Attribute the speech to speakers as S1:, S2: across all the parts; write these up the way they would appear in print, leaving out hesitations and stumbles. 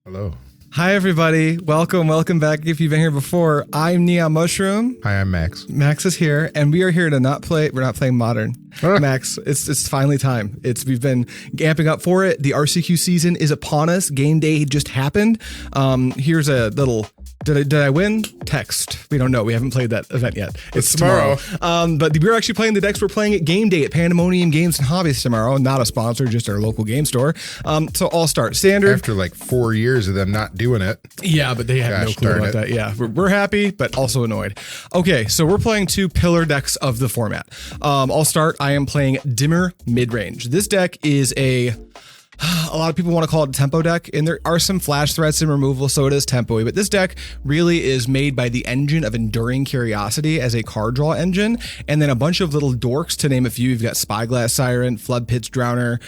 S1: Hello.
S2: Hi, everybody. Welcome back. If you've been here before, I'm NeonMushroom.
S1: Hi, I'm Max.
S2: Max is here, and we are here to we're not playing Modern. Max, it's finally time. We've been amping up for it. The RCQ season is upon us. Game day just happened. Here's a little... Did I win? Text. We don't know. We haven't played that event yet. It's tomorrow. But we're actually playing the decks. We're playing at Game Day at Pandemonium Games and Hobbies tomorrow. Not a sponsor, just our local game store. So I'll start. Standard.
S1: After like 4 years of them not doing it.
S2: Yeah, but they have no clue about that. Yeah, we're happy, but also annoyed. Okay, so we're playing two pillar decks of the format. I'll start. I am playing Dimir Midrange. This deck is a lot of people want to call it a tempo deck, and there are some flash threats and removal, so it is tempo-y, but this deck really is made by the engine of Enduring Curiosity as a card draw engine, and then a bunch of little dorks, to name a few. You've got Spyglass Siren, Floodpits Drowner,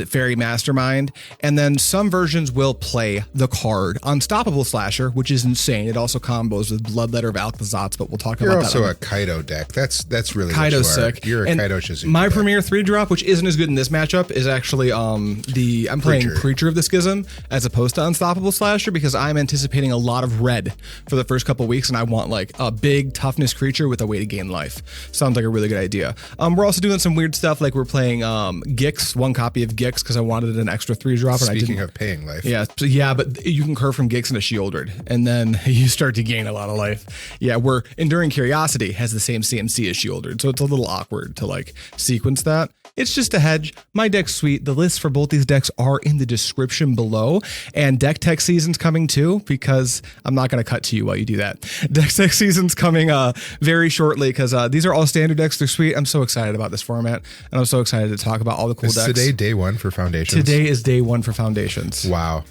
S2: Faerie Mastermind, and then some versions will play the card Unstoppable Slasher, which is insane. It also combos with Bloodletter of Aclazotz, but we'll talk about that.
S1: You're also a Kaito deck. That's really
S2: Kaito's
S1: what you are.
S2: Sick.
S1: You're a Kaito Shizuki
S2: My
S1: deck.
S2: premier 3-drop, which isn't as good in this matchup, is actually I'm playing Preacher of the Schism as opposed to Unstoppable Slasher, because I'm anticipating a lot of red for the first couple weeks, and I want like a big toughness creature with a way to gain life. Sounds like a really good idea. We're also doing some weird stuff, like we're playing Gix, one copy of Gix, because I wanted an extra 3-drop.
S1: Speaking of paying life.
S2: Yeah, but you can curve from Gix into Sheoldred, and then you start to gain a lot of life. Yeah, where Enduring Curiosity has the same CMC as Sheoldred, so it's a little awkward to like sequence that. It's just a hedge. My deck's sweet. The lists for both these decks are in the description below, and deck tech season's coming too, because I'm not going to cut to you while you do that. Deck tech season's coming very shortly, because these are all standard decks. They're sweet. I'm so excited about this format, and I'm so excited to talk about all the cool decks.
S1: Today day one for Foundations?
S2: Today is day one for Foundations.
S1: Wow.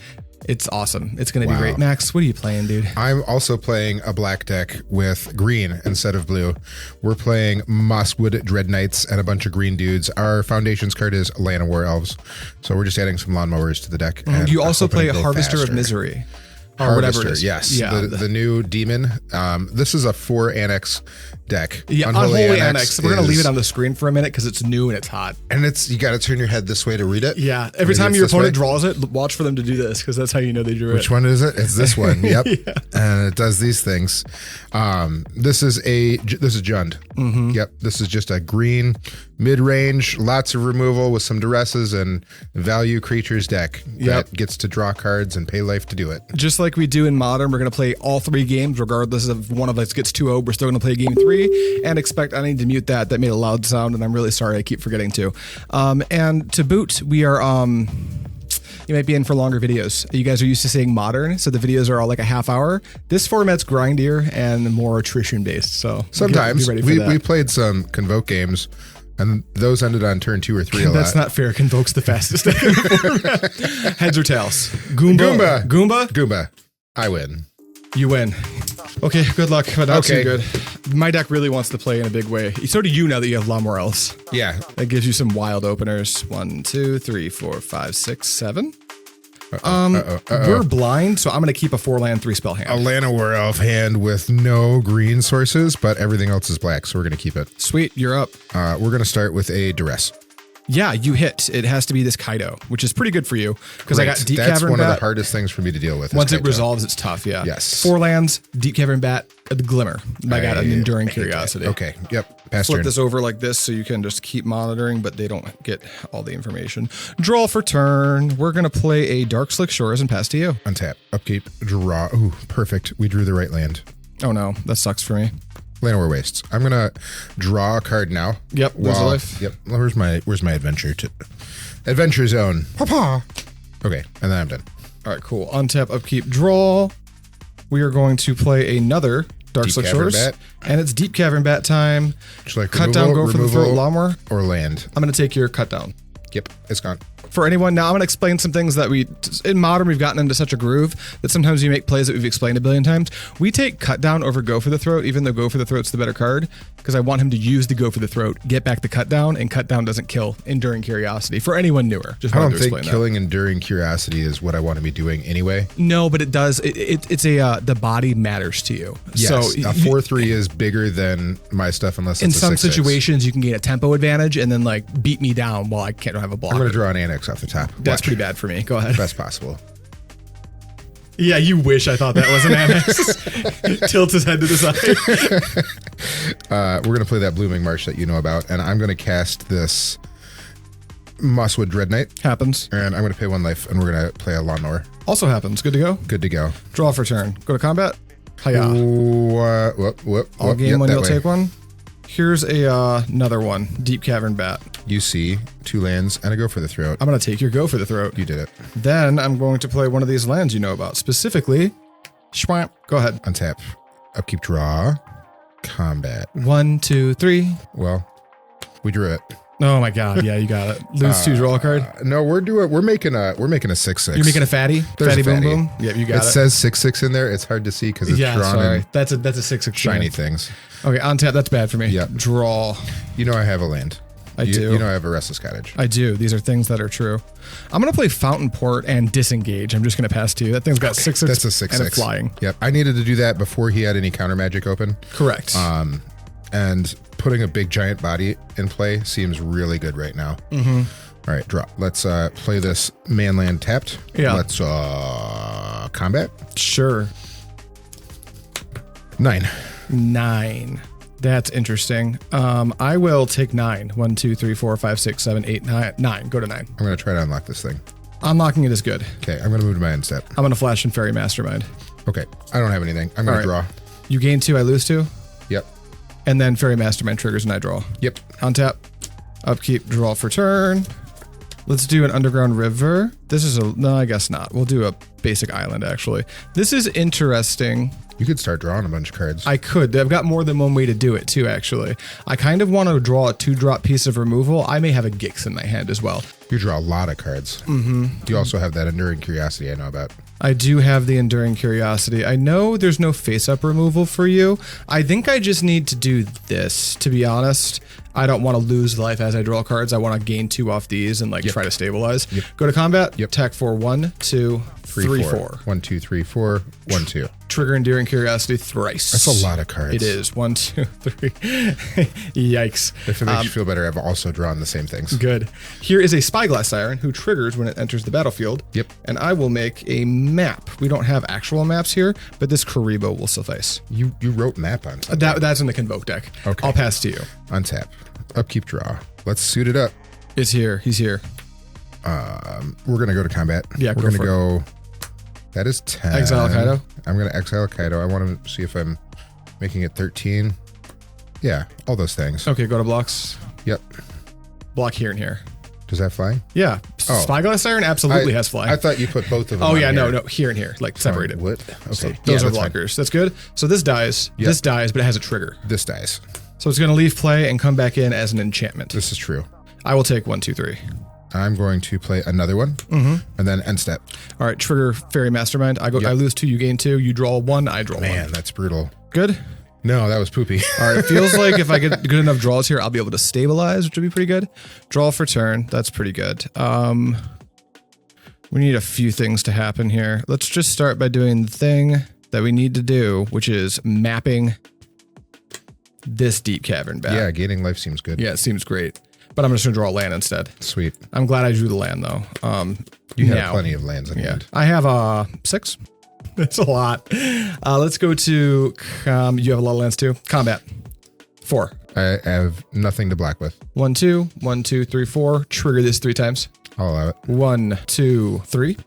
S2: It's awesome. It's going to be great. Max, what are you playing, dude?
S1: I'm also playing a black deck with green instead of blue. We're playing Mosswood Dread Knights and a bunch of green dudes. Our Foundations card is Land of War Elves. So we're just adding some lawnmowers to the deck. And
S2: you also play a Harvester of Misery. Or
S1: Harvester,
S2: whatever it is.
S1: Yes.
S2: Yeah.
S1: The new demon. This is a 4 annex deck.
S2: Yeah, Unholy Annex. We're going to leave it on the screen for a minute because it's new and it's hot.
S1: And you got to turn your head this way to read it.
S2: Yeah. Every time your opponent draws it, watch for them to do this, because that's how you know they drew it.
S1: Which one is it? It's this one. Yep.
S2: Yeah.
S1: And it does these things. This is Jund.
S2: Mm-hmm.
S1: Yep. This is just a green mid-range, lots of removal with some duresses and value creatures deck that gets to draw cards and pay life to do it.
S2: Just like we do in Modern, we're going to play all 3 games, regardless of one of us gets 2-0. We're still going to play game 3 and expect. I need to mute that. That made a loud sound, and I'm really sorry. I keep forgetting to. And to boot, we are. You might be in for longer videos. You guys are used to seeing Modern, so the videos are all like a half hour. This format's grindier and more attrition based. So
S1: sometimes we played some Convoke games, and those ended on turn 2 or 3 a lot.
S2: That's not fair. Convoke's the fastest deck in the format. Heads or tails? Goomba.
S1: I win.
S2: You win. Okay, good luck, but not too good. My deck really wants to play in a big way. So do you, now that you have Lawnmower Elves.
S1: Yeah.
S2: That gives you some wild openers. 1, 2, 3, 4, 5, 6, 7. We're blind, so I'm going to keep a 4-land 3-spell hand.
S1: A Llanowar Elf hand with no green sources, but everything else is black, so we're going to keep it.
S2: Sweet, you're up.
S1: We're going to start with a Duress.
S2: Yeah, you hit. It has to be this Kaito, which is pretty good for you, because I got Deep-Cavern Bat.
S1: That's one of the hardest things for me to deal with.
S2: Once it resolves, it's tough, yeah.
S1: Yes.
S2: 4 lands, Deep-Cavern Bat, the Glimmer. I got an Enduring Curiosity.
S1: Okay, yep. Pass
S2: Flip
S1: turn.
S2: this over like this so you can just keep monitoring, but they don't get all the information. Draw for turn. We're going to play a Darkslick Shores and pass to you.
S1: Untap, upkeep, draw. Ooh, perfect. We drew the right land.
S2: Oh no, that sucks for me.
S1: Llanowar Wastes. I'm gonna draw a card now.
S2: Yep, there's life.
S1: Yep. Where's my adventure adventure zone? Papa. Okay, and then I'm done.
S2: All right, cool. Untap, upkeep, draw. We are going to play another Darkslick Shores, and it's Deep-Cavern Bat time.
S1: Like
S2: cut down, go for the throat, Lawnmower,
S1: or land.
S2: I'm gonna take your cut down.
S1: Yep, it's gone.
S2: For anyone, now I'm going to explain some things that in Modern, we've gotten into such a groove that sometimes we make plays that we've explained a billion times. We take cut down over go for the throat, even though go for the throat's the better card, because I want him to use the go for the throat, get back the cut down, and cut down doesn't kill Enduring Curiosity. For anyone newer, just
S1: I don't think killing Enduring Curiosity is what I want to be doing anyway.
S2: No, but it does. It's the body matters to you.
S1: Yes, so a 4/3 is bigger than my stuff unless it's
S2: in some situations you can gain a tempo advantage and then like beat me down while I can't have a block.
S1: I'm going to draw an Annex off the top.
S2: That's pretty bad for me. Go ahead.
S1: Best possible.
S2: Yeah, you wish I thought that was an Amex. Tilts his head to the side.
S1: We're going to play that Blooming Marsh that you know about, and I'm going to cast this Mosswood Dread Knight.
S2: Happens.
S1: And I'm going to pay 1 life, and we're going to play a Lawnmower.
S2: Also happens. Good to go?
S1: Good to go.
S2: Draw for turn. Go to combat. Hiya. All game when you'll take one. Here's another one. Deep-Cavern Bat.
S1: You see 2 lands, and I go for the throat.
S2: I'm going to take your go for the throat.
S1: You did it.
S2: Then I'm going to play one of these lands you know about. Specifically, Schwamp. Go ahead.
S1: Untap. Upkeep, draw. Combat.
S2: 1, 2, 3.
S1: Well, we drew it.
S2: Oh my god, yeah, you got it. Lose 2, draw a card.
S1: No, we're making a 6/6.
S2: You're making a fatty?
S1: There's
S2: fatty
S1: a
S2: boom
S1: fatty.
S2: boom? Yeah, you got it.
S1: It says 6/6 in there. It's hard to see because it's drawn
S2: sorry.
S1: in
S2: That's a 6/6
S1: shiny things.
S2: Okay, on tap, that's bad for me.
S1: Yep.
S2: Draw.
S1: You know I have a land.
S2: I do.
S1: You know I have a Restless Cottage.
S2: I do. These are things that are true. I'm going to play Fountainport and Disengage. I'm just going to pass to you. That thing's got 6/6.
S1: That's a 6/6.
S2: And it's flying.
S1: Yep. I needed to do that before he had any counter magic open.
S2: Correct.
S1: And putting a big giant body in play seems really good right now.
S2: Mm-hmm.
S1: All right, draw. Let's play this manland tapped.
S2: Yeah.
S1: Let's combat.
S2: Sure.
S1: 9.
S2: 9. That's interesting. I will take 9. 1, 2, 3, 4, 5, 6, 7, 8, 9. 9. Go to 9.
S1: I'm going to try to unlock this thing.
S2: Unlocking it is good.
S1: Okay, I'm going to move to my end step.
S2: I'm going to flash in Faerie Mastermind.
S1: Okay, I don't have anything. I'm going to draw.
S2: You gain 2, I lose 2.
S1: Yep.
S2: And then Faerie Mastermind triggers and I draw.
S1: Yep.
S2: Untap, upkeep, draw for turn. Let's do an Underground River. This is no, I guess not. We'll do a basic island, actually. This is interesting.
S1: You could start drawing a bunch of cards.
S2: I could. I've got more than one way to do it, too, actually. I kind of want to draw a 2-drop piece of removal. I may have a Gix in my hand as well.
S1: You draw a lot of cards. Mm-hmm. You also have that Enduring Curiosity I know about.
S2: I do have the Enduring Curiosity. I know there's no face-up removal for you. I think I just need to do this, to be honest. I don't want to lose life as I draw cards. I want to gain 2 off these and try to stabilize. Yep. Go to combat.
S1: Yep.
S2: Attack for 1, 2, 3, 4.
S1: 1, 2, 3, 4. 1, 2.
S2: Trigger Enduring Curiosity thrice.
S1: That's a lot of cards.
S2: It is. 1, 2, 3. Yikes.
S1: If it makes you feel better, I've also drawn the same things.
S2: Good. Here is a Spyglass Siren who triggers when it enters the battlefield.
S1: Yep.
S2: And I will make a map. We don't have actual maps here, but this Karibo will suffice.
S1: You wrote map on something.
S2: That's in the Convoke deck.
S1: Okay.
S2: I'll pass to you.
S1: Untap. Upkeep, draw. Let's suit it up.
S2: It's here. He's here.
S1: We're going to go to combat.
S2: Yeah,
S1: we're going to go. That is 10.
S2: Exile Kaito.
S1: I'm going to exile Kaito. I want to see if I'm making it 13. Yeah, all those things.
S2: Okay, go to blocks.
S1: Yep.
S2: Block here and here.
S1: Does that fly?
S2: Yeah.
S1: Oh.
S2: Spyglass Siren absolutely has fly.
S1: I thought you put both of them
S2: Oh,
S1: on
S2: yeah,
S1: here.
S2: no, here and here, like separated.
S1: What? Okay.
S2: So those are
S1: that's
S2: blockers. That's good. So this dies.
S1: Yep.
S2: This dies, but it has a trigger.
S1: This dies.
S2: So it's going to leave play and come back in as an enchantment.
S1: This is true.
S2: I will take 1, 2, 3.
S1: I'm going to play another one, and then end step.
S2: All right, trigger Faerie Mastermind. I lose 2, you gain 2. You draw 1, I draw 1.
S1: Man, that's brutal.
S2: Good?
S1: No, that was poopy.
S2: All right, feels like if I get good enough draws here, I'll be able to stabilize, which would be pretty good. Draw for turn. That's pretty good. We need a few things to happen here. Let's just start by doing the thing that we need to do, which is mapping this Deep-Cavern Bat.
S1: Yeah, gaining life seems good.
S2: Yeah, it seems great. But I'm just going to draw a land instead.
S1: Sweet.
S2: I'm glad I drew the land, though.
S1: You have plenty of lands in hand.
S2: I have 6. That's a lot. Let's go to... you have a lot of lands, too? Combat. 4.
S1: I have nothing to black with.
S2: 1, 2. 1, 2, 3, 4. Trigger this 3 times.
S1: I'll allow it.
S2: 1, 2, 3.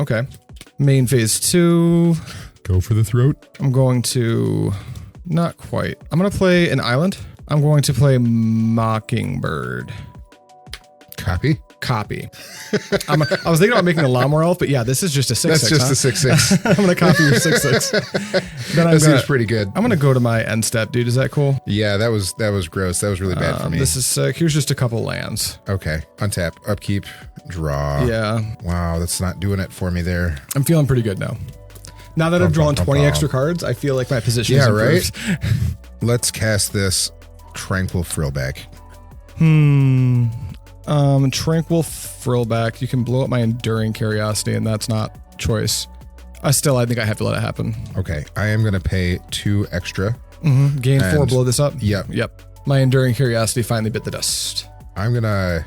S2: Okay. Main phase 2.
S1: Go for the throat.
S2: I'm going to... Not quite. I'm going to play an island. I'm going to play Mockingbird.
S1: Copy.
S2: I was thinking about making a Lawnmower Elf, but yeah, this is just a 6/6.
S1: That's just a 6/6.
S2: I'm going to copy your 6/6. Then
S1: That seems pretty good.
S2: I'm going to go to my end step, dude. Is that cool?
S1: Yeah, that was gross. That was really bad for me.
S2: This is sick. Here's just a couple lands.
S1: Okay. Untap. Upkeep. Draw.
S2: Yeah.
S1: Wow, that's not doing it for me there.
S2: I'm feeling pretty good now. Now that I've drawn 20 extra cards, I feel like my position is improved.
S1: Right? Let's cast this Tranquil Frillback.
S2: Tranquil Frillback. You can blow up my Enduring Curiosity, and that's not choice. I think I have to let it happen.
S1: Okay. I am going to pay 2 extra.
S2: Gain 4, blow this up?
S1: Yep.
S2: My Enduring Curiosity finally bit the dust.
S1: I'm going to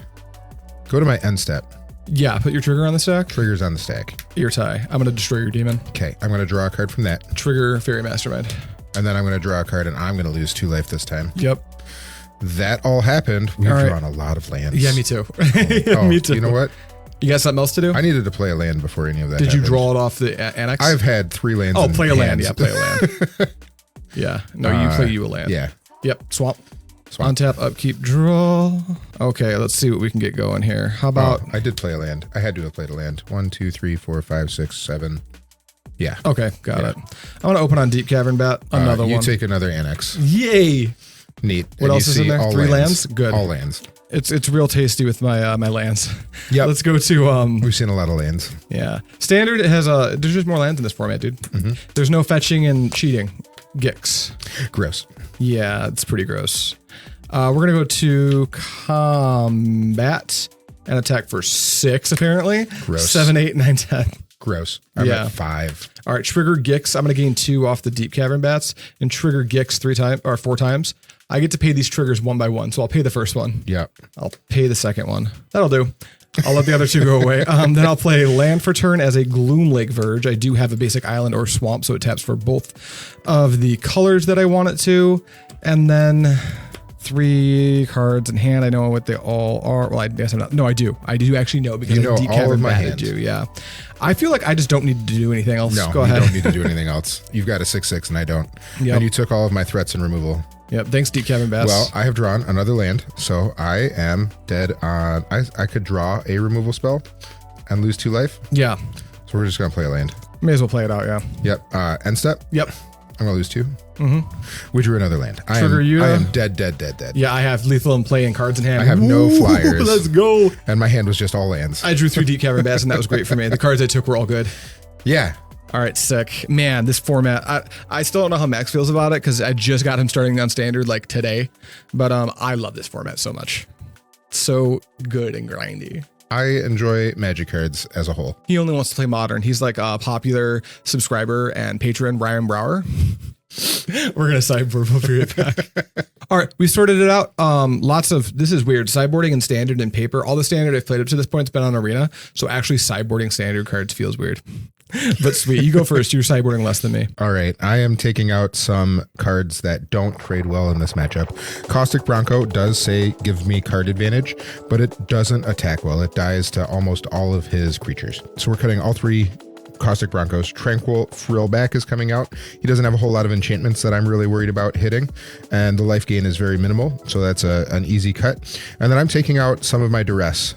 S1: go to my end step.
S2: Yeah, put your trigger on the stack.
S1: Trigger's on the stack.
S2: Ertai. I'm going to destroy your demon.
S1: Okay, I'm going to draw a card from that.
S2: Trigger Faerie Mastermind.
S1: And then I'm going to draw a card, and I'm going to lose 2 life this time.
S2: Yep.
S1: That all happened. We've drawn a lot of lands.
S2: Yeah, me too.
S1: Me too. You know what?
S2: You got something else to do?
S1: I needed to play a land before any of that
S2: Did
S1: happened.
S2: you draw it off the annex?
S1: I've had 3 lands.
S2: Oh, play a land. Yeah, play a land. Yeah. No, you play you a land.
S1: Yeah.
S2: Yep. Swamp. Untap, upkeep, draw. Okay, let's see what we can get going here. How about...
S1: I did play a land. I had to have played a land. 1, 2, 3, 4, 5, 6, 7. Yeah.
S2: Okay, got it. I want to open on Deep-Cavern Bat. Another one.
S1: You take another annex.
S2: Yay.
S1: Neat.
S2: What else is in there? 3 lands? Good.
S1: All lands.
S2: It's real tasty with my my lands.
S1: Yeah.
S2: Let's go to
S1: We've seen a lot of lands.
S2: Yeah. Standard has there's just more lands in this format, dude. There's no fetching and cheating. Gix.
S1: Gross.
S2: Yeah, it's pretty gross. We're gonna go to combat and attack for 6 apparently.
S1: Gross.
S2: 7, 8, 9, 10.
S1: Gross. I'm at 5.
S2: All right, trigger Gix. I'm gonna gain 2 off the Deep-Cavern Bats and trigger Gix 4 times. I get to pay these triggers 1 by 1, so I'll pay the first one.
S1: Yep.
S2: I'll pay the second one. That'll do. I'll let the other 2 go away. Then I'll play land for turn as a Gloomlake Verge. I do have a basic island or swamp, so it taps for both of the colors that I want it to. And then 3 cards in hand. I know what they all are. Well, I guess I'm not. No, I do. I do actually know because
S1: you know all of my
S2: Bat
S1: hands.
S2: Yeah. I feel like I just don't need to do anything else.
S1: No,
S2: go ahead.
S1: You don't need to do anything else. You've got a 6/6 and I don't.
S2: Yep.
S1: And you took all of my threats and removal.
S2: Yep. Thanks, Deep-Cavern Bat.
S1: Well, I have drawn another land, so I am dead on. I could draw a removal spell and lose 2 life.
S2: Yeah.
S1: So we're just gonna play a land.
S2: May as well play it out. Yeah.
S1: Yep. End step.
S2: Yep.
S1: I'm gonna lose 2. We drew another land. I am dead.
S2: Yeah, I have lethal in play and cards in hand.
S1: I have no flyers.
S2: Let's go.
S1: And my hand was just all lands.
S2: I drew 3 Deep-Cavern Bats, and that was great for me. The cards I took were all good.
S1: Yeah.
S2: All right, sick. Man, this format, I still don't know how Max feels about it because I just got him starting on standard like today. But I love this format so much. So good and grindy.
S1: I enjoy Magic cards as a whole.
S2: He only wants to play Modern. He's like a popular subscriber and patron, Ryan Brower. We're going to sideboard. We'll be right back. All right, we sorted it out. This is weird. Sideboarding and standard and paper. All the standard I've played up to this point has been on Arena. So actually sideboarding standard cards feels weird. But sweet, you go first. You're sideboarding less than me.
S1: All right, I am taking out some cards that don't trade well in this matchup. Caustic Bronco does say give me card advantage, but it doesn't attack well. It dies to almost all of his creatures. So we're cutting all 3 Caustic Broncos. Tranquil Frillback is coming out. He doesn't have a whole lot of enchantments that I'm really worried about hitting, and the life gain is very minimal, so that's an easy cut. And then I'm taking out some of my Duress.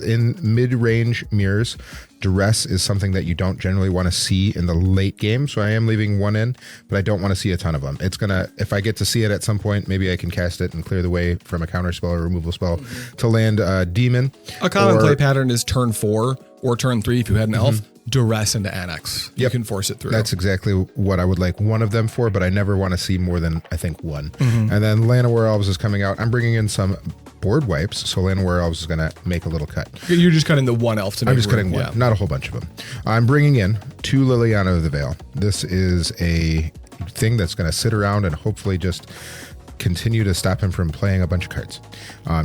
S1: In mid-range mirrors, Duress is something that you don't generally want to see in the late game, so I am leaving 1 in, but I don't want to see a ton of them. It's gonna, if I get to see it at some point, maybe I can cast it and clear the way from a counter spell or removal spell to land a demon.
S2: A common play pattern is turn 4 or turn 3 if you had an elf. Duress into Annex. You can force it through.
S1: That's exactly what I would like one of them for, but I never want to see more than, I think, 1. And then Llanowar Elves is coming out. I'm bringing in some board wipes, so Llanowar Elves is going to make a little cut.
S2: You're just cutting the 1 elf to make
S1: I'm just cutting 1, not a whole bunch of them. I'm bringing in 2 Liliana of the Veil. This is a thing that's going to sit around and hopefully just continue to stop him from playing a bunch of cards.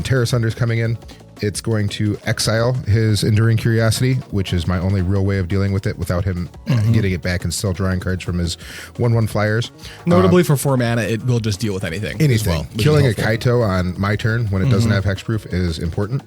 S1: Terra Sunder's coming in. It's going to exile his Enduring Curiosity, which is my only real way of dealing with it without him getting it back and still drawing cards from his 1/1 flyers.
S2: Notably for 4 mana, it will just deal with anything.
S1: Anything.
S2: Well,
S1: Killing a Kaito on my turn when it doesn't have hexproof is important.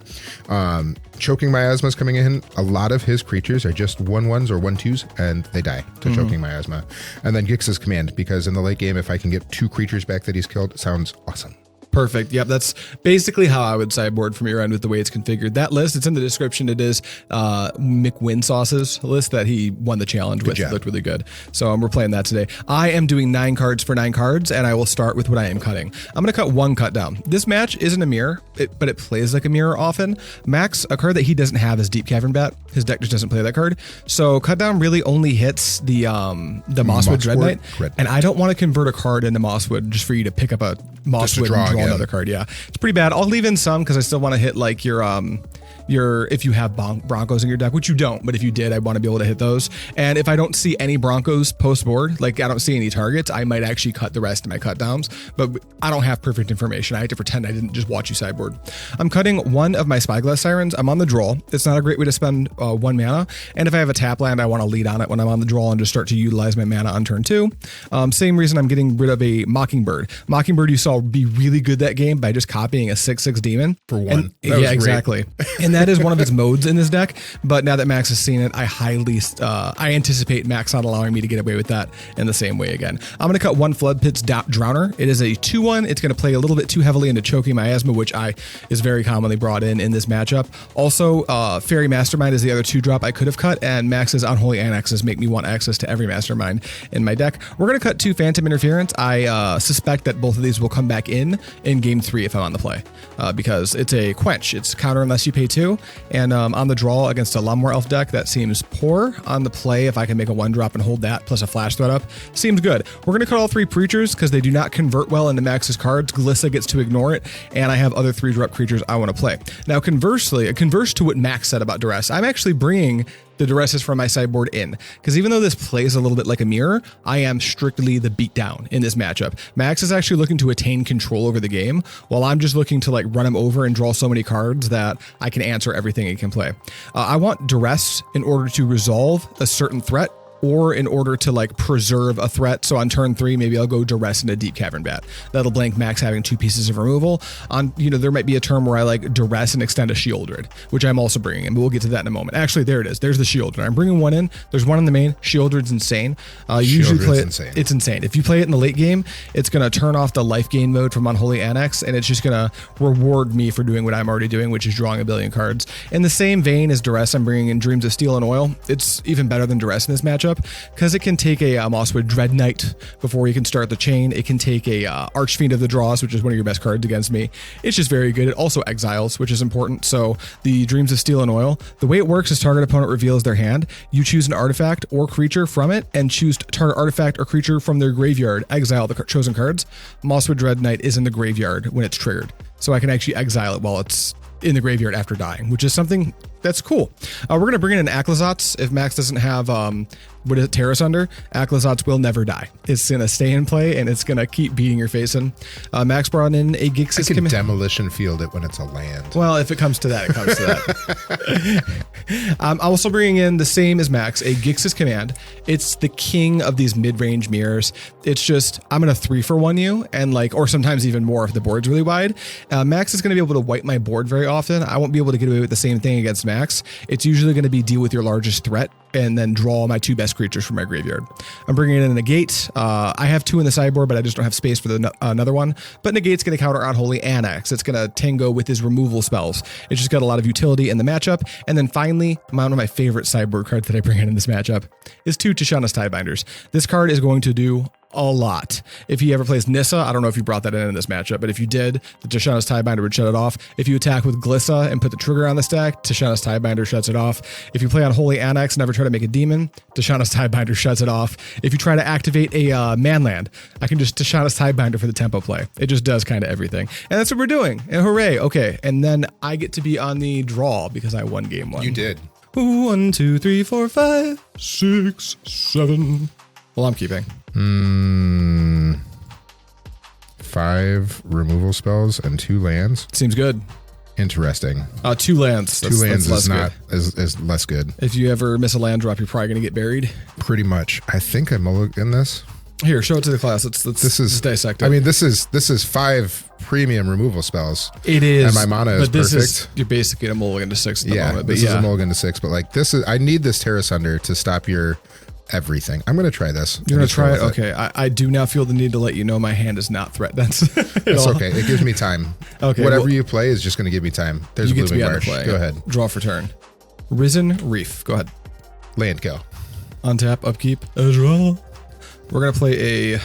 S1: Choking Miasma is coming in. A lot of his creatures are just 1/1s or 1/2s, and they die to Choking Miasma. And then Gix's Command, because in the late game, if I can get 2 creatures back that he's killed, it sounds awesome.
S2: Perfect. Yep, that's basically how I would sideboard from your end with the way it's configured. That list, it's in the description. It is Mick Winsauce's list that he won the challenge with. It looked really good. So we're playing that today. I am doing 9 cards for 9 cards, and I will start with what I am cutting. I'm going to cut 1 cut down. This match isn't a mirror, but it plays like a mirror often. Max, a card that he doesn't have is Deep-Cavern Bat. His deck just doesn't play that card. So cut down really only hits the Mosswood Dread Knight. And I don't want to convert a card into Mosswood just for you to pick up a Mosswood and draw another card. Yeah, it's pretty bad. I'll leave in some because I still want to hit like your if you have Broncos in your deck, which you don't, but if you did, I want to be able to hit those. And if I don't see any Broncos post board, like I don't see any targets, I might actually cut the rest of my cut downs, but I don't have perfect information. I have to pretend I didn't just watch you sideboard. I'm cutting one of my Spyglass Sirens. I'm on the draw. It's not a great way to spend 1 mana. And if I have a tap land, I want to lead on it when I'm on the draw and just start to utilize my mana on turn 2. Same reason I'm getting rid of a Mockingbird. Mockingbird you saw be really good that game by just copying a 6/6 demon.
S1: For one.
S2: Yeah, exactly. And that is one of its modes in this deck. But now that Max has seen it, I anticipate Max not allowing me to get away with that in the same way again. I'm going to cut one Floodpits Drowner. It is a 2/1. It's going to play a little bit too heavily into choking miasma, which is very commonly brought in this matchup. Also, Faerie Mastermind is the other 2-drop I could have cut, and Max's Unholy Annexes make me want access to every Mastermind in my deck. We're going to cut 2 Phantom Interference. I suspect that both of these will come back in game 3 if I'm on the play, because it's a quench. It's counter unless you pay 2, and on the draw against a Lumwar Elf deck, that seems poor. On the play, if I can make a 1-drop and hold that plus a flash threat up, seems good. We're going to cut all 3 Preachers because they do not convert well into Max's cards. Glissa gets to ignore it, and I have other 3-drop creatures I want to play. Now, converse to what Max said about Duress, I'm actually bringing the Duresses from my sideboard in, because even though this plays a little bit like a mirror, I am strictly the beatdown in this matchup. Max is actually looking to attain control over the game, while I'm just looking to like run him over and draw so many cards that I can answer everything he can play. I want Duress in order to resolve a certain threat, or in order to like preserve a threat. So on turn 3, maybe I'll go Duress into Deep-Cavern Bat. That'll blank Max having 2 pieces of removal. There might be a turn where I like Duress and extend a Sheoldred, which I'm also bringing in, but we'll get to that in a moment. Actually, there it is. There's the Sheoldred. I'm bringing one in. There's one in the main. Sheoldred's insane. Usually play it. Insane. It's insane. If you play it in the late game, it's going to turn off the life gain mode from Unholy Annex, and it's just going to reward me for doing what I'm already doing, which is drawing a billion cards. In the same vein as Duress, I'm bringing in Dreams of Steel and Oil. It's even better than Duress in this matchup, because it can take a Mosswood Dread Knight before you can start the chain. It can take a Archfiend of the Draws, which is one of your best cards against me. It's just very good. It also exiles, which is important. So the Dreams of Steel and Oil, the way it works is target opponent reveals their hand. You choose an artifact or creature from it, and choose target artifact or creature from their graveyard. Exile the chosen cards. Mosswood Dread Knight is in the graveyard when it's triggered, so I can actually exile it while it's in the graveyard after dying, which is something that's cool. We're going to bring in an Aclazotz. If Max doesn't have Terrace under, Aclazotz will never die. It's going to stay in play, and it's going to keep beating your face in. Max brought in a Gixis
S1: Command. Demolition field it when it's a land.
S2: Well, if it comes to that, it comes to that. I'm also bringing in the same as Max, a Gixis Command. It's the king of these mid-range mirrors. It's just, I'm going to 3-for-1 you, and or sometimes even more if the board's really wide. Max is going to be able to wipe my board very often. I won't be able to get away with the same thing against Max. It's usually going to be deal with your largest threat and then draw my 2 best creatures from my graveyard. I'm bringing in a Negate. I have 2 in the sideboard, but I just don't have space for another one. But Negate's going to counter Unholy Annex. It's going to tango with his removal spells. It's just got a lot of utility in the matchup. And then finally, one of my favorite sideboard cards that I bring in this matchup is 2 Tishana's Tidebinders. This card is going to do a lot. If he ever plays Nissa, I don't know if you brought that in this matchup, but if you did, the Tishana's Tidebinder would shut it off. If you attack with Glissa and put the trigger on the stack, Tishana's Tidebinder shuts it off. If you play on Holy Annex and never try to make a demon, Tishana's Tidebinder shuts it off. If you try to activate a manland, I can just Tishana's Tidebinder for the tempo play. It just does kind of everything. And that's what we're doing. And hooray. Okay. And then I get to be on the draw because I won game 1.
S1: You did.
S2: 1, 2, 3, 4, 5, 6, 7. Well, I'm keeping.
S1: 5 removal spells and 2 lands.
S2: Seems good.
S1: Interesting.
S2: 2 lands.
S1: 2 lands is not is less good.
S2: If you ever miss a land drop, you're probably going to get buried.
S1: Pretty much. I think I mulligan this.
S2: Here, show it to the class. Let's dissect it.
S1: I mean, this is 5 premium removal spells.
S2: It is.
S1: And my mana is perfect.
S2: You're basically a mulligan to 6 at the moment. But
S1: this is a mulligan to 6. But I need this Terrace Under to stop your everything. I'm going to try this.
S2: You're going to try it? Okay. I do now feel the need to let you know my hand is not threatened.
S1: That's okay. It gives me time. Okay. Whatever you play is just going to give me time. There's a Gloomlake Verge. Go ahead.
S2: Draw for turn. Risen Reef. Go ahead.
S1: Land go.
S2: Untap, upkeep, as well. We're going to play a...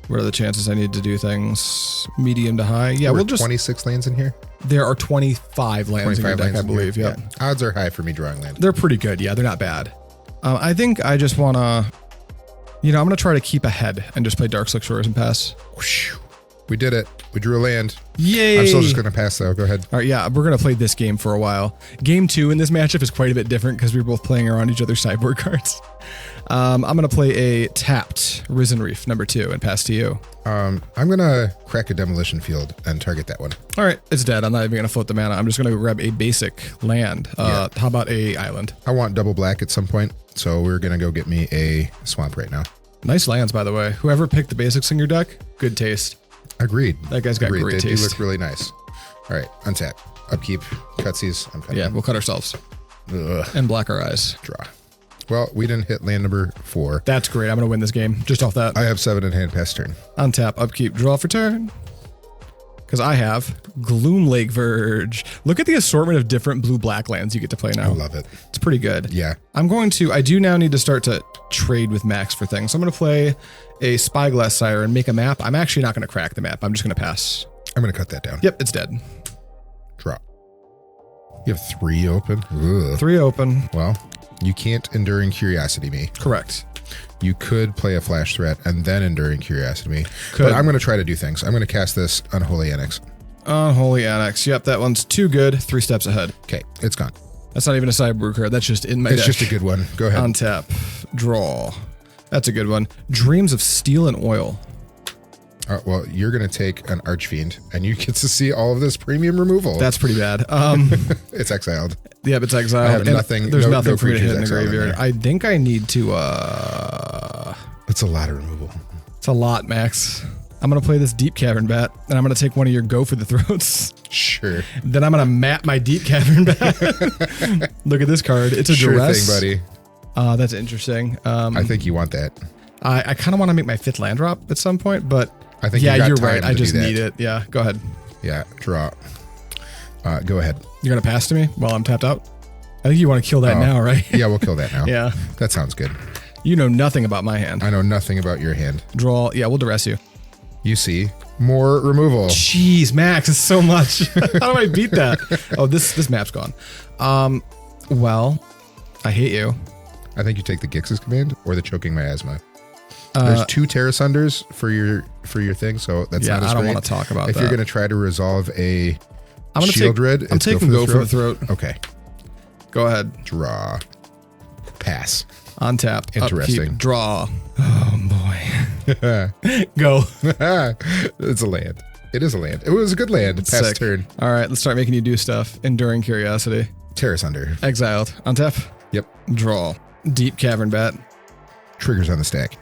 S2: What are the chances I need to do things medium to high? Yeah, we'll just...
S1: 26 lands in here?
S2: There are 25 lands in your deck, I believe. Yeah.
S1: Odds are high for me drawing land.
S2: They're pretty good. Yeah, they're not bad. I think I just want to, I'm going to try to keep ahead and just play Darkslick Shores and pass.
S1: We did it. We drew a land.
S2: Yay!
S1: I'm still just going to pass, though. Go ahead.
S2: All right, yeah, we're going to play this game for a while. Game 2 in this matchup is quite a bit different because we're both playing around each other's sideboard cards. I'm going to play a tapped Risen Reef, number 2, and pass to you.
S1: I'm going to crack a Demolition Field and target that one.
S2: All right, it's dead. I'm not even going to float the mana. I'm just going to grab a basic land. How about a island?
S1: I want double black at some point, so we're going to go get me a swamp right now.
S2: Nice lands, by the way. Whoever picked the basics in your deck, good taste.
S1: Agreed.
S2: That guy's got great
S1: They
S2: taste.
S1: do look really nice. All right, untap, upkeep, cutsies. I'm cutting.
S2: Yeah, we'll cut ourselves.
S1: Ugh.
S2: And black our eyes.
S1: Draw. Well, we didn't hit land number 4.
S2: That's great. I'm going to win this game just off that.
S1: I have 7 in hand past turn.
S2: Untap, upkeep, draw for turn. Because I have Gloomlake Verge. Look at the assortment of different blue-black lands you get to play now.
S1: I love it.
S2: It's pretty good.
S1: Yeah.
S2: I do now need to start to trade with Max for things. So I'm going to play a Spyglass Siren, make a map. I'm actually not going to crack the map. I'm just going to pass.
S1: I'm going to cut that down.
S2: Yep, it's dead.
S1: Draw. You have 3 open? Ugh.
S2: 3 open.
S1: Well, you can't Enduring Curiosity me.
S2: Correct.
S1: You could play a Flash Threat and then Enduring Curiosity me.
S2: Could.
S1: But I'm going to try to do things. I'm going to cast this Unholy Annex.
S2: Unholy Annex. Yep, that one's too good. 3 steps ahead.
S1: Okay, it's gone.
S2: That's not even a sideboard card. That's just in my
S1: It's
S2: deck.
S1: just a good one. Go ahead.
S2: Untap. Draw. That's a good one. Dreams of Steel and Oil.
S1: Well, you're going to take an Archfiend, and you get to see all of this premium removal.
S2: That's pretty bad.
S1: It's exiled.
S2: Yeah, it's exiled.
S1: I have nothing.
S2: There's
S1: no
S2: nothing for me to hit in the
S1: exiled
S2: graveyard.
S1: there.
S2: I think I need to.
S1: It's a lot of removal.
S2: It's a lot, Max. I'm gonna play this Deep-Cavern Bat, and I'm gonna take one of your Go for the Throats.
S1: Sure.
S2: Then I'm gonna map my Deep-Cavern Bat. Look at this card. It's a
S1: Sure
S2: Duress.
S1: thing, buddy.
S2: That's interesting.
S1: I think you want that.
S2: I kind of want to make my 5th land drop at some point, but
S1: I think
S2: yeah,
S1: you got
S2: you're
S1: time
S2: right. I
S1: to
S2: just
S1: do that.
S2: need it. Yeah, go ahead.
S1: Yeah, draw. Go ahead.
S2: You're gonna pass to me while I'm tapped out. I think you want to kill that now, right?
S1: Yeah, we'll kill that now.
S2: Yeah.
S1: That sounds good.
S2: You know nothing about my hand.
S1: I know nothing about your hand.
S2: Draw. Yeah, we'll duress you.
S1: You see, more removal.
S2: Jeez, Max, it's so much. How do I beat that? Oh, this map's gone. Well, I hate you.
S1: I think you take the Gix's command or the Choking Miasma. There's 2 Terra Sunders for your thing, so that's not as
S2: I don't
S1: great.
S2: want to talk about
S1: if
S2: that.
S1: you're going to try to resolve a
S2: I'm gonna
S1: Sheoldred,
S2: I'm taking Go for the Throat.
S1: Okay.
S2: Go ahead.
S1: Draw. Pass.
S2: Untap.
S1: Interesting.
S2: Upkeep, draw. Oh boy. Go.
S1: It's a land. It is a land. It was a good land. Pass
S2: Sick.
S1: turn.
S2: All right, let's start making you do stuff. Enduring Curiosity.
S1: Terra Sunder.
S2: Exiled. Untap.
S1: Yep.
S2: Draw. Deep-Cavern Bat.
S1: Triggers on the stack.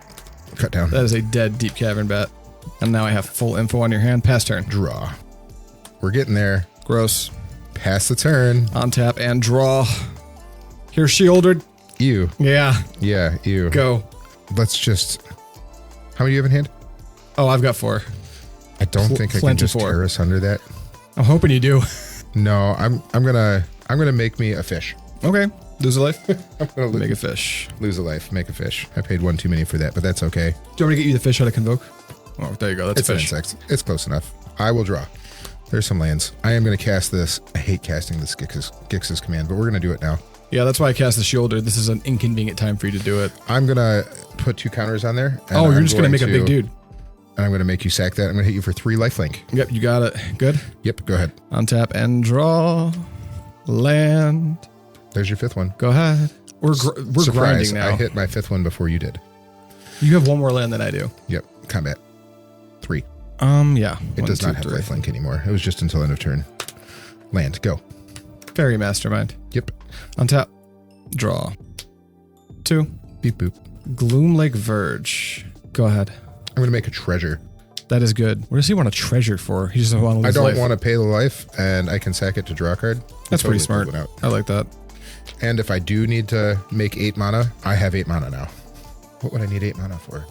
S1: Cut down.
S2: That is a dead Deep-Cavern Bat. And now I have full info on your hand. Pass turn.
S1: Draw. We're getting there.
S2: Gross.
S1: Pass the turn.
S2: Untap and draw. Here's Sheoldred.
S1: You.
S2: Yeah.
S1: Yeah, you.
S2: Go.
S1: Let's just... How many do you have in hand?
S2: Oh, I've got 4.
S1: I don't think I can just Terra Sunder that.
S2: I'm hoping you do.
S1: No, I'm gonna make me a fish.
S2: Okay. Lose a life.
S1: I'm gonna
S2: Make a fish.
S1: lose a life, make a fish. I paid 1 too many for that, but that's okay.
S2: Do you want me to get you the fish out of Convoke? Oh, there you go. That's
S1: It's
S2: a
S1: an
S2: fish.
S1: insect. It's close enough. I will draw. There's some lands. I am going to cast this. I hate casting this Gix's command, but we're going to do it now.
S2: Yeah, that's why I cast the Sheoldred. This is an inconvenient time for you to do it.
S1: I'm going to put 2 counters on there. And
S2: Oh, you're
S1: I'm
S2: just going to make a big dude.
S1: And I'm going to make you sack that. I'm going to hit you for 3 lifelink.
S2: Yep, you got it. Good.
S1: Yep, go ahead.
S2: Untap and draw. Land.
S1: There's your 5th one.
S2: Go ahead. We're
S1: Surprise,
S2: grinding now.
S1: I hit my 5th one before you did.
S2: You have 1 more land than I do.
S1: Yep, combat. 3.
S2: Yeah.
S1: It does not have lifelink anymore. It was just until end of turn. Land, go.
S2: Faerie Mastermind.
S1: Yep.
S2: Untap. Draw. 2.
S1: Beep boop.
S2: Gloomlake Verge. Go ahead.
S1: I'm going to make a treasure.
S2: That is good. What does he want a treasure for? He doesn't want to lose
S1: I don't
S2: life.
S1: want to pay the life, and I can sack it to draw a card.
S2: That's
S1: Totally
S2: pretty smart.
S1: pull it out.
S2: I like that.
S1: And if I do need to make 8 mana, I have 8 mana now. What would I need 8 mana for?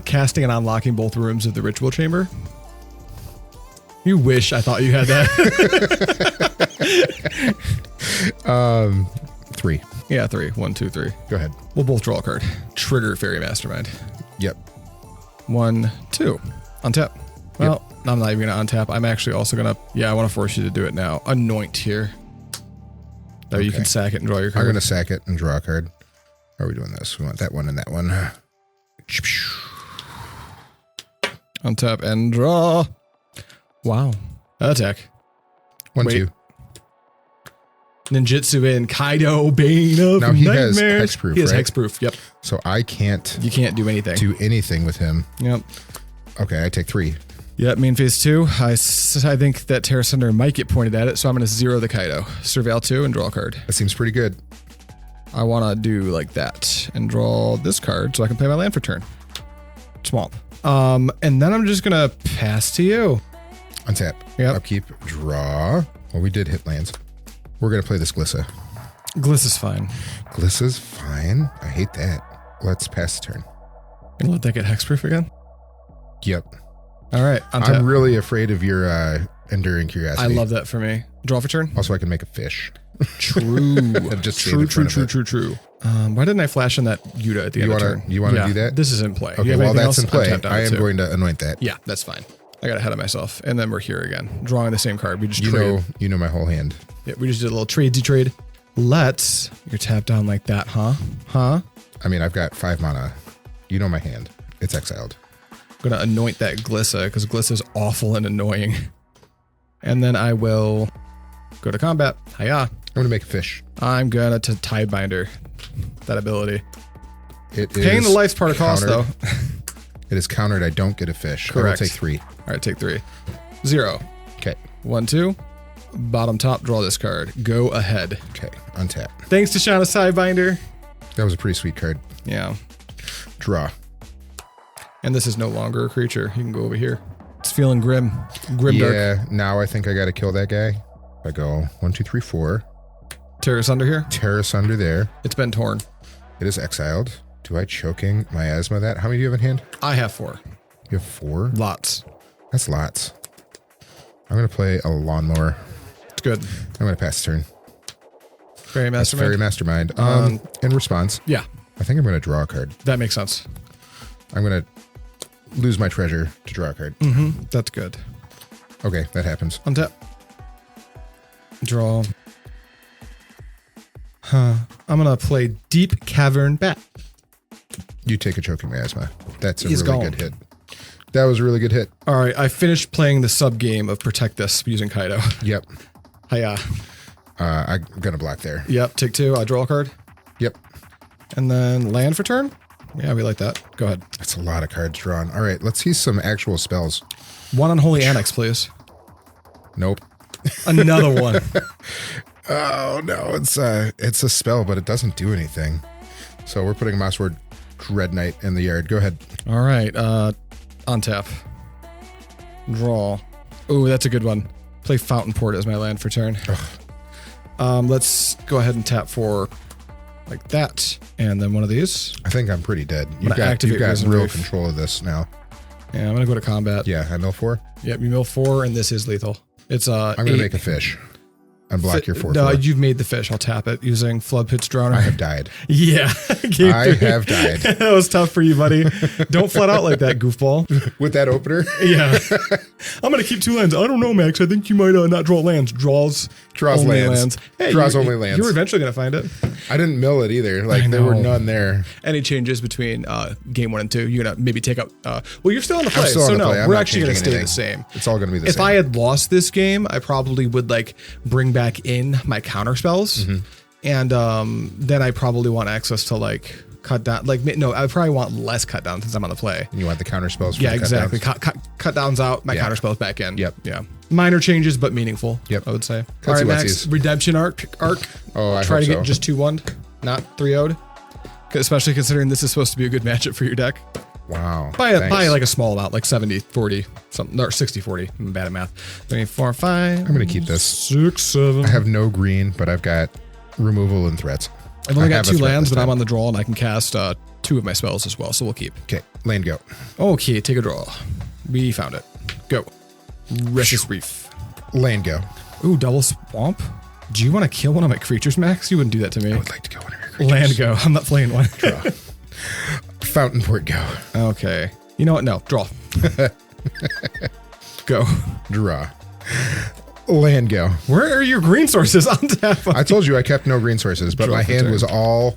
S2: Casting and unlocking both rooms of the Ritual Chamber. You wish I thought you had that.
S1: 3.
S2: Yeah, 3. 1, 2, 3.
S1: Go ahead.
S2: We'll both draw a card. Trigger Faerie Mastermind.
S1: Yep.
S2: 1, 2. Untap. Well, I'm not even going to untap. I'm actually also going to... Yeah, I want to force you to do it now. Anoint here. That way you can sack it and draw your card.
S1: I'm going to sack it and draw a card. How are we doing this? We want that one and that one.
S2: Untap and draw. Wow. Attack.
S1: 1/2.
S2: Ninjutsu in Kaito, Bane of
S1: Now he
S2: Nightmares.
S1: has hexproof,
S2: He has
S1: right?
S2: hexproof, yep.
S1: So I can't
S2: You can't do anything.
S1: do anything with him.
S2: Yep.
S1: Okay, I take 3.
S2: Yep, main phase 2. I think that Terra Sunder might get pointed at it, so I'm going to 0 the Kaito. Surveil 2 and draw a card.
S1: That seems pretty good.
S2: I want to do like that and draw this card so I can play my land for turn. Swamp. And then I'm just going to pass to you.
S1: Untap.
S2: Yep.
S1: Upkeep. Draw. Well, we did hit lands. We're going to play this Glissa.
S2: Gliss is fine.
S1: Glissa's fine. I hate that. Let's pass the turn.
S2: Gonna let that get hexproof again?
S1: Yep.
S2: All right.
S1: I'm really afraid of your Enduring Curiosity.
S2: I love that for me. Draw for turn?
S1: Also, I can make a fish.
S2: True.
S1: Just
S2: true.
S1: True.
S2: Why didn't I flash in that Yuta at the end of turn?
S1: You want to do that?
S2: This is in play.
S1: Okay, well, that's in play. I am going to anoint that.
S2: Yeah, that's fine. I got ahead of myself. And then we're here again. Drawing the same card. We just traded.
S1: You know my whole hand.
S2: Yeah, we just did a little trade. You're tapped down like that, huh?
S1: I mean, I've got 5 mana. You know my hand. It's exiled.
S2: I'm going to anoint that Glissa because Glissa's awful and annoying. And then I will go to combat. Hiya.
S1: I'm going to make a fish.
S2: I'm going to Tidebinder that ability.
S1: It
S2: Paying
S1: is
S2: the life's part of cost, though.
S1: It is countered. I don't get a fish.
S2: Correct.
S1: I will take 3.
S2: All right, take 3. 0.
S1: Okay.
S2: 1, 2. Bottom top, draw this card. Go ahead.
S1: Okay. Untap.
S2: Thanks to Tishana Sidebinder.
S1: That was a pretty sweet card.
S2: Yeah.
S1: Draw.
S2: And this is no longer a creature. You can go over here. It's feeling grim. Dark.
S1: Yeah, now I think I got to kill that guy. I go 1, 2, 3, 4.
S2: Terrace under here.
S1: Terrace under there.
S2: It's been torn.
S1: It is exiled. Do I choking miasma that? How many do you have in hand?
S2: I have 4.
S1: You have 4?
S2: Lots.
S1: That's lots. I'm going to play a lawnmower.
S2: It's good.
S1: I'm going to pass the turn.
S2: Faerie Mastermind.
S1: Faerie Mastermind. In response,
S2: Yeah,
S1: I think I'm going to draw a card.
S2: that makes sense.
S1: I'm going to lose my treasure to draw a card.
S2: That's good.
S1: Okay, that happens.
S2: Untap. Draw. I'm going to play Deep-Cavern Bat.
S1: You take a choking miasma. That's a
S2: He's
S1: really
S2: gone.
S1: good hit. That was a really good hit.
S2: All right, I finished playing the sub game of Protect This using Kaito.
S1: Yep.
S2: Hiya.
S1: I'm going to block there.
S2: Yep, take 2. I draw a card.
S1: Yep.
S2: And then land for turn? Yeah, we like that. Go ahead.
S1: That's a lot of cards drawn. All right, let's see some actual spells.
S2: 1 Unholy Annex, please.
S1: Nope.
S2: Another one.
S1: Oh, no. It's a spell, but it doesn't do anything. So we're putting Mossword Dread Knight in the yard. Go ahead.
S2: All right. Untap. Draw. Ooh, that's a good one. Play Fountainport as my land for turn. Let's go ahead and tap for like that. And then one of these.
S1: I think I'm pretty dead. You've
S2: gonna activate
S1: got
S2: Restless
S1: real
S2: Reef.
S1: control of this now.
S2: Yeah, I'm going to go to combat.
S1: Yeah, I mill 4.
S2: Yep, you mill 4, and this is lethal. It's
S1: I'm going to make a fish. Unblock your 4.
S2: No, you've made the fish. I'll tap it using Floodpits Drowner.
S1: I have died.
S2: Yeah.
S1: I have died.
S2: That was tough for you, buddy. Don't flood out like that, goofball.
S1: With that opener?
S2: Yeah. I'm going to keep 2 lands. I don't know, Max. I think you might not draw lands. Draws only lands. Hey,
S1: Draws only lands.
S2: You're eventually going to find it.
S1: I didn't mill it either. Like, there were none there.
S2: Any changes between game 1 and 2? You're going to maybe take out... well, you're still on the play.
S1: I'm still on the play. I'm
S2: we're
S1: not
S2: actually going to
S1: changing
S2: stay
S1: anything.
S2: the same.
S1: It's all going to be the
S2: If
S1: same.
S2: I had lost this game, I probably would like bring back in my counter spells, and then I probably want access to like cut down. Like no, I probably want less cut down since I'm on the play.
S1: You want the counter spells? For
S2: Yeah,
S1: the
S2: exactly.
S1: cut
S2: Cut downs out. My counter spells back in.
S1: Yep.
S2: Yeah. Minor changes, but meaningful.
S1: Yep.
S2: I would say.
S1: Cutsy
S2: All right, Max.
S1: wutsies.
S2: Redemption arc.
S1: Oh, I
S2: try
S1: hope
S2: to
S1: so.
S2: get just 2-1, not 3-0'd. Especially considering this is supposed to be a good matchup for your deck.
S1: Wow.
S2: By
S1: Thanks.
S2: like a small amount, like 70-40, something, or 60-40. I'm bad at math. 3, 4, 5.
S1: I'm going to keep this.
S2: 6, 7.
S1: I have no green, but I've got removal and threats.
S2: I've only
S1: I
S2: got
S1: have a
S2: 2
S1: threat
S2: lands,
S1: this
S2: but I'm
S1: time.
S2: on the draw and I can cast 2 of my spells as well, so we'll keep.
S1: Okay, land go.
S2: Okay, take a draw. We found it. Go. Restless Reef.
S1: Land go.
S2: Ooh, double swamp. Do you want to kill one of my creatures, Max? You wouldn't do that to me.
S1: I would like to go one of your creatures.
S2: Land go. I'm not playing one.
S1: Draw. Fountainport go.
S2: Okay. You know what? No, draw. Go.
S1: Draw. Land go.
S2: Where are your green sources on tap?
S1: I told you I kept no green sources, but
S2: Draw
S1: my
S2: for
S1: hand
S2: turn.
S1: was all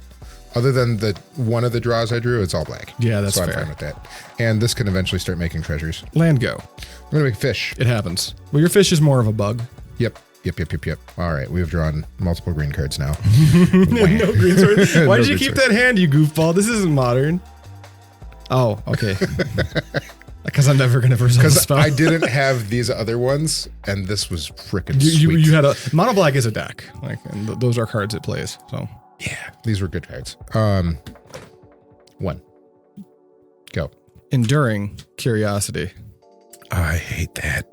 S1: Other than the one of the draws I drew, it's all black.
S2: Yeah, that's fair.
S1: I'm fine with that. And this can eventually start making treasures.
S2: Land go.
S1: I'm going to make fish.
S2: It happens. Well, your fish is more of a bug.
S1: Yep. All right, we've drawn multiple green cards now.
S2: No green swords. Why did you keep that hand, you goofball? This isn't modern. Oh, okay. Because I'm never going to resolve the spell.
S1: I didn't have these other ones, and this was freaking sweet.
S2: You had a mono black is a deck, and those are cards it plays. So
S1: yeah, these were good cards. 1. Go.
S2: Enduring Curiosity.
S1: I hate that.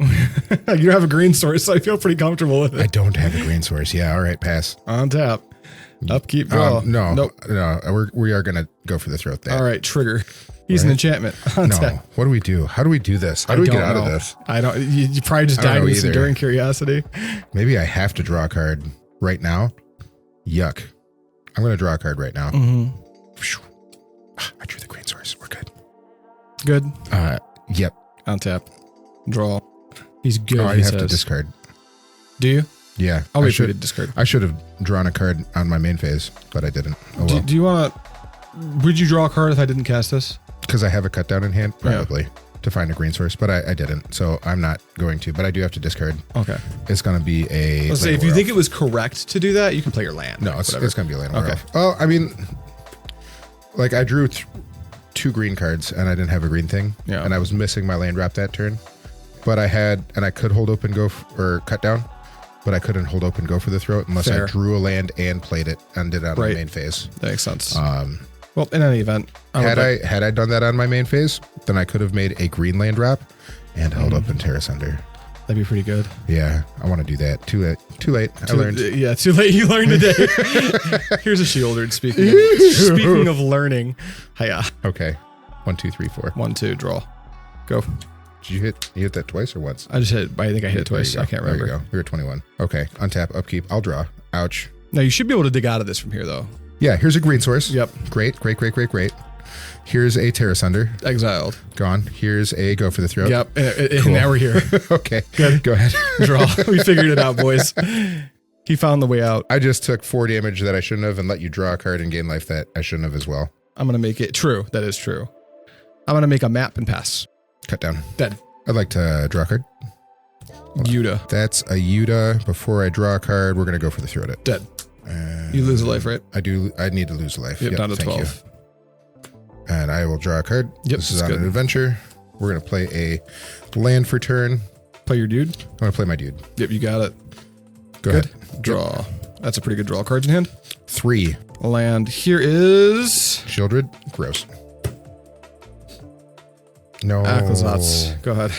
S2: You don't have a green source, so I feel pretty comfortable with it.
S1: I don't have a green source. Yeah, all right, pass.
S2: On tap. Upkeep, draw.
S1: No, we are going to go for the throat there.
S2: All right, trigger. He's an enchantment. On tap.
S1: What do we do? How do we do this? How do we get out of this?
S2: I don't. You probably just died with Enduring Curiosity.
S1: Maybe I have to draw a card right now. Yuck. I'm going to draw a card right now. I drew the green source. We're good.
S2: Good.
S1: Yep.
S2: On tap. Draw. He's good.
S1: Oh, I have to discard.
S2: Do you?
S1: Yeah.
S2: Oh, wait, should discard.
S1: I should have drawn a card on my main phase, but I didn't. Oh, well.
S2: Do you want to... Would you draw a card if I didn't cast this?
S1: Because I have a cut down in hand, probably, to find a green source, but I didn't, so I'm not going to, but I do have to discard.
S2: Okay.
S1: It's going to be a...
S2: Let's say, if you think it was correct to do that, you can play your land.
S1: No, it's going to be a land. Okay. Well, I mean, like I drew 2 green cards, and I didn't have a green thing, and I was missing my land drop that turn, but I had, and I could hold open, or cut down, but I couldn't hold open, go for the throat, unless I drew a land and played it, and did it on my main phase.
S2: That makes sense. Well, in any event,
S1: had I done that on my main phase, then I could have made a green land drop and held up in Terrace Under.
S2: That'd be pretty good.
S1: Yeah, I want to do that. Too late. I learned.
S2: Yeah, too late. You learned today. Here's a Sheoldred. Speaking of learning. Hiya.
S1: Okay. 1, 2, 3, 4.
S2: 1, 2, draw. Go.
S1: Did you hit that twice or once?
S2: I just hit. I think I hit it twice. I can't remember.
S1: There you go. You're at 21. Okay. Untap. Upkeep. I'll draw. Ouch.
S2: Now you should be able to dig out of this from here, though.
S1: Yeah, here's a green source.
S2: Yep.
S1: Great. Here's a Terrace Under.
S2: Exiled.
S1: Gone. Here's a go for the throat.
S2: Yep. And now we're here.
S1: Okay.
S2: Good.
S1: Go ahead.
S2: Draw. We figured it out, boys. He found the way out.
S1: I just took 4 damage that I shouldn't have and let you draw a card and gain life that I shouldn't have as well.
S2: I'm going to make it true. That is true. I'm going to make a map and pass.
S1: Cut down.
S2: Dead.
S1: I'd like to draw a card.
S2: Yuta.
S1: That's a Yuta. Before I draw a card, we're going to go for the throat it.
S2: Dead. You lose a life, right?
S1: I do. I need to lose a life.
S2: Yep, down to 12.
S1: And I will draw a card.
S2: Yep,
S1: this is on an adventure. We're going to play a land for turn.
S2: Play your dude?
S1: I'm going to play my dude.
S2: Yep, you got it.
S1: Go ahead.
S2: Draw. Yep. That's a pretty good draw. Cards in hand?
S1: 3.
S2: Land. Here is...
S1: Sheoldred. Gross. No.
S2: Aclazotz. Go ahead.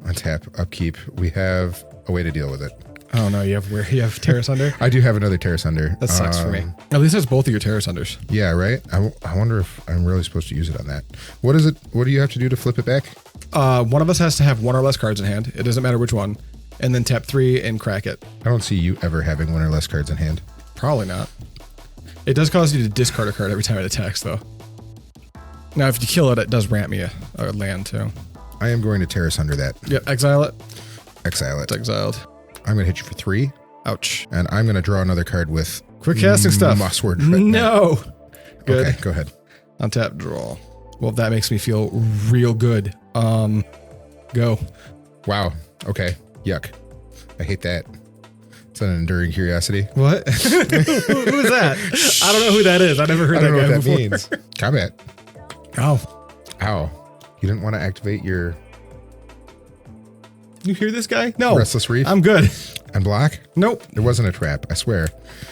S1: Untap. Upkeep. We have a way to deal with it.
S2: Oh no, you have Terrace Under?
S1: I do have another Terrace Under.
S2: That sucks for me. At least that's both of your Terrace Unders.
S1: Yeah, right? I wonder if I'm really supposed to use it on that. What is it? What do you have to do to flip it back?
S2: One of us has to have 1 or less cards in hand. It doesn't matter which one. And then tap 3 and crack it.
S1: I don't see you ever having 1 or less cards in hand.
S2: Probably not. It does cause you to discard a card every time it attacks, though. Now, if you kill it, it does ramp me a land, too.
S1: I am going to Terrace Under that.
S2: Yep, exile it.
S1: Exile it.
S2: It's exiled.
S1: I'm going to hit you for 3.
S2: Ouch.
S1: And I'm going to draw another card with...
S2: Quick casting stuff.
S1: Mossword.
S2: No. Good.
S1: Okay, go ahead.
S2: Untap, draw. Well, that makes me feel real good. Go.
S1: Wow. Okay. Yuck. I hate that. It's an Enduring Curiosity.
S2: What? Who is that? I don't know who that is. I never heard that guy before.
S1: Means. Combat.
S2: Ow.
S1: Ow. You didn't want to activate your...
S2: You hear this guy? No.
S1: Restless Reef?
S2: I'm good.
S1: And block?
S2: Nope.
S1: It wasn't a trap, I swear.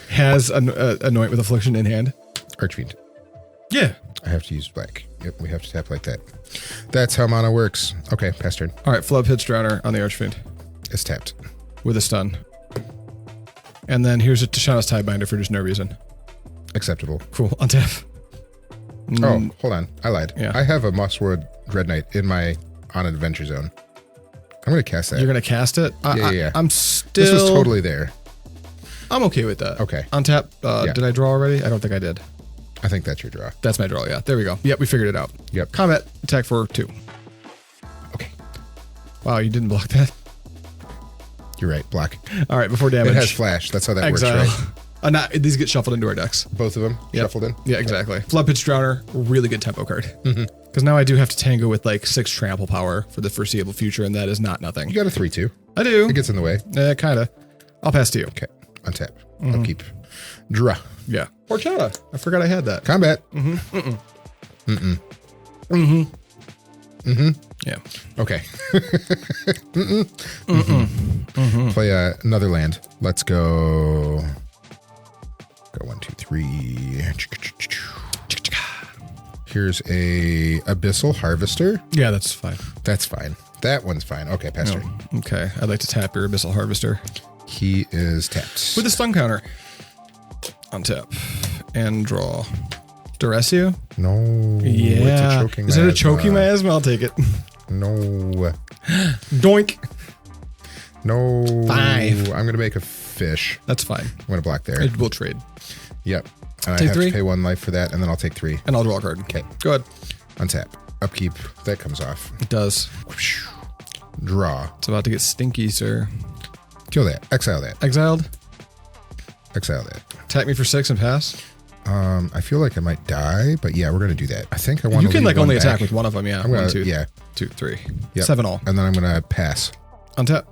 S2: Has Anoint with Affliction in hand.
S1: Archfiend.
S2: Yeah.
S1: I have to use black. Yep, we have to tap like that. That's how mana works. Okay, pass turn.
S2: All right, Floodpits Drowner on the Archfiend.
S1: It's tapped.
S2: With a stun. And then here's a Tishana's Tidebinder for just no reason.
S1: Acceptable.
S2: Cool. Untap.
S1: Oh, hold on. I lied.
S2: Yeah.
S1: I have a Mossword Dread Knight in my On Adventure Zone. I'm going to cast that.
S2: You're going to cast it?
S1: Yeah.
S2: I'm still...
S1: This was totally there.
S2: I'm okay with that.
S1: Okay.
S2: Untap. Did I draw already? I don't think I did.
S1: I think that's your draw.
S2: That's my draw, yeah. There we go. Yep, we figured it out.
S1: Yep.
S2: Combat. Attack for 2.
S1: Okay.
S2: Wow, you didn't block that?
S1: You're right. Block.
S2: All right, before damage.
S1: It has flash. That's how that
S2: Exile.
S1: works, right?
S2: These get shuffled into our decks.
S1: Both of them shuffled in?
S2: Yeah, exactly. Floodpits Drowner, really good tempo card. Because now I do have to tango with like 6 trample power for the foreseeable future, and that is not nothing.
S1: You got a 3/2.
S2: I do.
S1: It gets in the way.
S2: Kind of. I'll pass to you.
S1: Okay. Untap. Upkeep. Draw.
S2: Yeah. Horchata. I forgot I had that.
S1: Combat.
S2: Yeah.
S1: Okay. Play another land. Let's go. Go 1, 2, 3. Here's a Abyssal Harvester.
S2: Yeah, that's fine.
S1: That's fine. That one's fine. Okay, pass turn.
S2: Okay. I'd like to tap your Abyssal Harvester.
S1: He is tapped.
S2: With a stun counter. Untap. And draw. Duress you?
S1: No.
S2: Yeah.
S1: It's a choking
S2: Is it a choking miasma? I'll take it.
S1: No.
S2: Doink.
S1: No.
S2: 5.
S1: I'm going to make a fish.
S2: That's fine.
S1: I'm going to block there.
S2: We'll trade.
S1: Yep. I
S2: Take
S1: have
S2: 3?
S1: to pay 1 life for that, and then I'll take 3.
S2: And I'll draw a card.
S1: Okay.
S2: Go ahead.
S1: Untap. Upkeep. That comes off.
S2: It does.
S1: Draw.
S2: It's about to get stinky, sir.
S1: Kill that. Exile that.
S2: Exiled.
S1: Exile that.
S2: Attack me for 6 and pass.
S1: I feel like I might die, but yeah, we're gonna do that. I think I want to.
S2: You can
S1: leave
S2: like
S1: one
S2: only
S1: back.
S2: attack with one of them. Yeah.
S1: I'm gonna,
S2: 1, 2,
S1: yeah.
S2: 2, 3.
S1: Yep.
S2: 7 all.
S1: And then I'm gonna pass.
S2: Untap.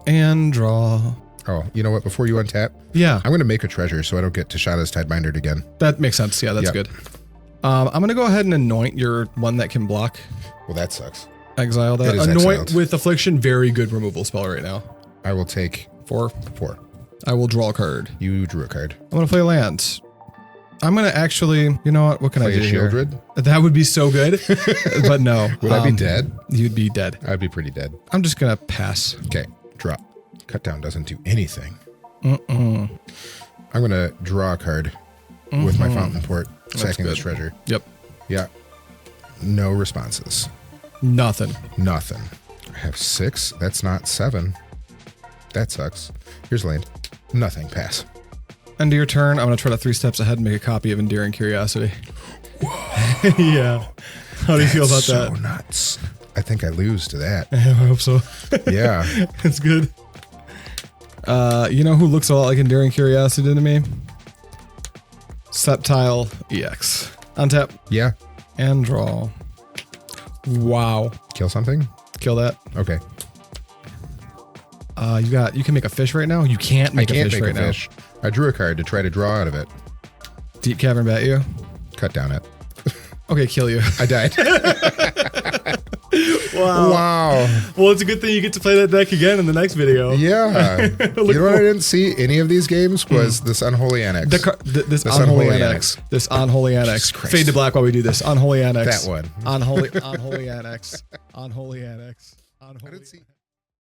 S2: And draw.
S1: Oh, you know what? Before you untap,
S2: Yeah.
S1: I'm gonna make a treasure so I don't get Tishana's Tidebinder again.
S2: That makes sense. Yeah, that's
S1: Yep.
S2: good. I'm gonna go ahead and anoint your one that can block.
S1: Well, that sucks.
S2: Exile that.
S1: It is
S2: Anoint
S1: exiled.
S2: with Affliction. Very good removal spell right now.
S1: I will take
S2: 4.
S1: 4.
S2: I will draw a card.
S1: You drew a card.
S2: I'm gonna play land. I'm gonna actually. You know what? What can
S1: Play
S2: I do
S1: a
S2: here?
S1: Sheoldred.
S2: That would be so good, but no.
S1: Would I be dead?
S2: You'd be dead.
S1: I'd be pretty dead.
S2: I'm just gonna pass.
S1: Okay, drop. Cut down doesn't do anything. I'm gonna draw a card with my Fountainport, sacking this treasure.
S2: Yep.
S1: Yeah. No responses.
S2: Nothing.
S1: Nothing. I have 6. That's not 7. That sucks. Here's land. Nothing. Pass.
S2: End of your turn. I'm gonna try to 3 steps ahead and make a copy of Enduring Curiosity. Whoa. Yeah. How do you feel about
S1: so
S2: that?
S1: Nuts. I think I lose to that.
S2: I hope so.
S1: Yeah.
S2: It's good. You know who looks a lot like Enduring Curiosity to me? Septile EX. Untap.
S1: Yeah.
S2: And draw. Wow.
S1: Kill something?
S2: Kill that.
S1: Okay.
S2: You can make a fish right now? You can't make a fish right now.
S1: I drew a card to try to draw out of it.
S2: Deep-Cavern Bat you?
S1: Cut down it.
S2: Okay, kill you.
S1: I died.
S2: Wow.
S1: Wow.
S2: Well, it's a good thing you get to play that deck again in the next video.
S1: Yeah. You know what I didn't see any of these games was this Unholy Annex.
S2: This Unholy Annex. This Unholy Annex. Fade to black while we do this. Unholy Annex.
S1: That one.
S2: Unholy Annex. Unholy Annex. Unholy.